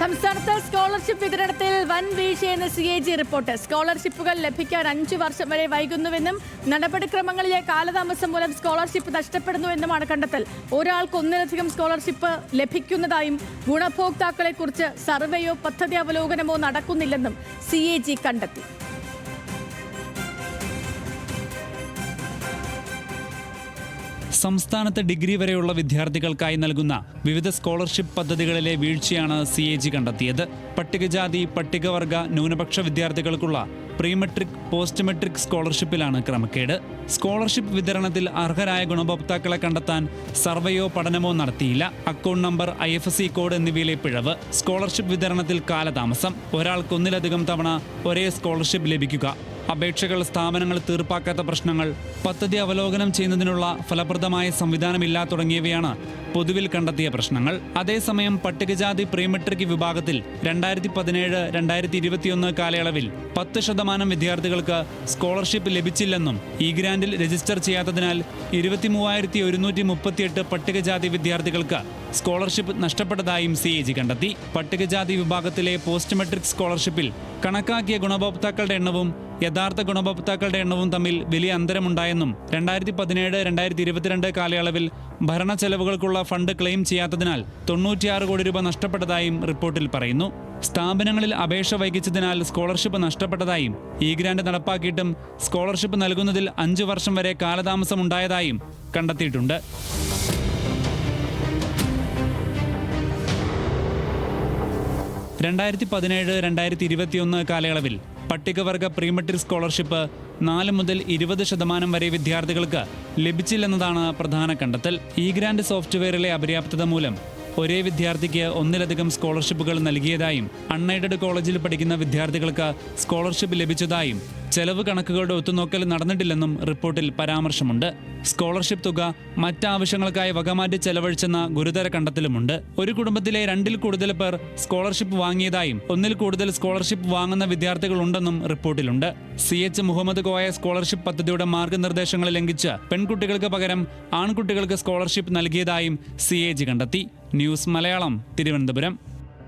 സംസ്ഥാനത്ത് സ്കോളർഷിപ്പ് വിതരണത്തിൽ വൻ വീഴ്ചയെന്ന് CAG റിപ്പോർട്ട്. സ്കോളർഷിപ്പുകൾ ലഭിക്കാൻ 5 വർഷം വരെ വൈകുന്നുവെന്നും നടപടിക്രമങ്ങളിലെ കാലതാമസം മൂലം സ്കോളർഷിപ്പ് നഷ്ടപ്പെടുന്നുവെന്നുമാണ് കണ്ടെത്തൽ. ഒരാൾക്ക് ഒന്നിലധികം സ്കോളർഷിപ്പ് ലഭിക്കുന്നതായും ഗുണഭോക്താക്കളെക്കുറിച്ച് സർവേയോ പദ്ധതി അവലോകനമോ നടക്കുന്നില്ലെന്നും CAG കണ്ടെത്തി. സംസ്ഥാനത്ത് ഡിഗ്രി വരെയുള്ള വിദ്യാർത്ഥികൾക്കായി നൽകുന്ന വിവിധ സ്കോളർഷിപ്പ് പദ്ധതികളിലെ വീഴ്ചയാണ് CAG കണ്ടെത്തിയത്. പട്ടികജാതി, പട്ടികവർഗ, ന്യൂനപക്ഷ വിദ്യാർത്ഥികൾക്കുള്ള പ്രീ മെട്രിക്, പോസ്റ്റ് മെട്രിക് സ്കോളർഷിപ്പിലാണ് ക്രമക്കേട്. സ്കോളർഷിപ്പ് വിതരണത്തിൽ അർഹരായ ഗുണഭോക്താക്കളെ കണ്ടെത്താൻ സർവേയോ പഠനമോ നടത്തിയില്ല. അക്കൗണ്ട് നമ്പർ, IFSC കോഡ് എന്നിവയിലെ പിഴവ്, സ്കോളർഷിപ്പ് വിതരണത്തിൽ കാലതാമസം, ഒരാൾക്ക് ഒന്നിലധികം തവണ ഒരേ സ്കോളർഷിപ്പ് ലഭിക്കുക, അപേക്ഷകൾ സ്ഥാപനങ്ങൾ തീർപ്പാക്കാത്ത പ്രശ്നങ്ങൾ, പദ്ധതി അവലോകനം ചെയ്യുന്നതിനുള്ള ഫലപ്രദമായ സംവിധാനമില്ല തുടങ്ങിയവയാണ് പൊതുവിൽ കണ്ടെത്തിയ പ്രശ്നങ്ങൾ. അതേസമയം പട്ടികജാതി പ്രീ മെട്രിക് വിഭാഗത്തിൽ 2017-2021 കാലയളവിൽ 10% വിദ്യാർത്ഥികൾക്ക് സ്കോളർഷിപ്പ് ലഭിച്ചില്ലെന്നും ഈ ഗ്രാൻഡിൽ രജിസ്റ്റർ ചെയ്യാത്തതിനാൽ 23,138 പട്ടികജാതി വിദ്യാർത്ഥികൾക്ക് സ്കോളർഷിപ്പ് നഷ്ടപ്പെട്ടതായും CAG കണ്ടെത്തി. പട്ടികജാതി വിഭാഗത്തിലെ പോസ്റ്റ് മെട്രിക് സ്കോളർഷിപ്പിൽ കണക്കാക്കിയ ഗുണഭോക്താക്കളുടെ എണ്ണവും യഥാർത്ഥ ഗുണഭോക്താക്കളുടെ എണ്ണവും തമ്മിൽ വലിയ അന്തരമുണ്ടായെന്നും 2017-2022 കാലയളവിൽ ഭരണ ചെലവുകൾക്കുള്ള ഫണ്ട് ക്ലെയിം ചെയ്യാത്തതിനാൽ 96 കോടി രൂപ നഷ്ടപ്പെട്ടതായും റിപ്പോർട്ടിൽ പറയുന്നു. സ്ഥാപനങ്ങളിൽ അപേക്ഷ വൈകിച്ചതിനാൽ സ്കോളർഷിപ്പ് നഷ്ടപ്പെട്ടതായും ഈ ഗ്രാന്റ് നടപ്പാക്കിയിട്ടും സ്കോളർഷിപ്പ് നൽകുന്നതിൽ 5 വർഷം വരെ കാലതാമസമുണ്ടായതായും കണ്ടെത്തിയിട്ടുണ്ട്. 2017-2021 കാലയളവിൽ പട്ടികവർഗ പ്രീമെട്രിക് സ്കോളർഷിപ്പ് 4 മുതൽ 20% വരെ വിദ്യാർത്ഥികൾക്ക് ലഭിച്ചില്ലെന്നതാണ് പ്രധാന കണ്ടെത്തൽ. ഈ ഗ്രാന്റ് സോഫ്റ്റ്വെയറിലെ അപര്യാപ്തത മൂലം ഒരേ വിദ്യാർത്ഥിക്ക് ഒന്നിലധികം സ്കോളർഷിപ്പുകൾ നൽകിയതായും അൺഎയ്ഡഡ് കോളേജിൽ പഠിക്കുന്ന വിദ്യാർത്ഥികൾക്ക് സ്കോളർഷിപ്പ് ലഭിച്ചതായും ചെലവ് കണക്കുകളുടെ ഒത്തുനോക്കൽ നടന്നിട്ടില്ലെന്നും റിപ്പോർട്ടിൽ പരാമർശമുണ്ട്. സ്കോളർഷിപ്പ് തുക മറ്റാവശ്യങ്ങൾക്കായി വകമാറ്റി ചെലവഴിച്ചെന്ന ഗുരുതര കണ്ടെത്തലുമുണ്ട്. ഒരു കുടുംബത്തിലെ 2-ൽ കൂടുതൽ പേർ സ്കോളർഷിപ്പ് വാങ്ങിയതായും 1-ൽ കൂടുതൽ സ്കോളർഷിപ്പ് വാങ്ങുന്ന വിദ്യാർത്ഥികളുണ്ടെന്നും റിപ്പോർട്ടിലുണ്ട്. CH മുഹമ്മദ് കോയ സ്കോളർഷിപ്പ് പദ്ധതിയുടെ മാർഗനിർദ്ദേശങ്ങൾ ലംഘിച്ച് പെൺകുട്ടികൾക്ക് പകരം ആൺകുട്ടികൾക്ക് സ്കോളർഷിപ്പ് നൽകിയതായും CAG കണ്ടെത്തി. ന്യൂസ് മലയാളം, തിരുവനന്തപുരം.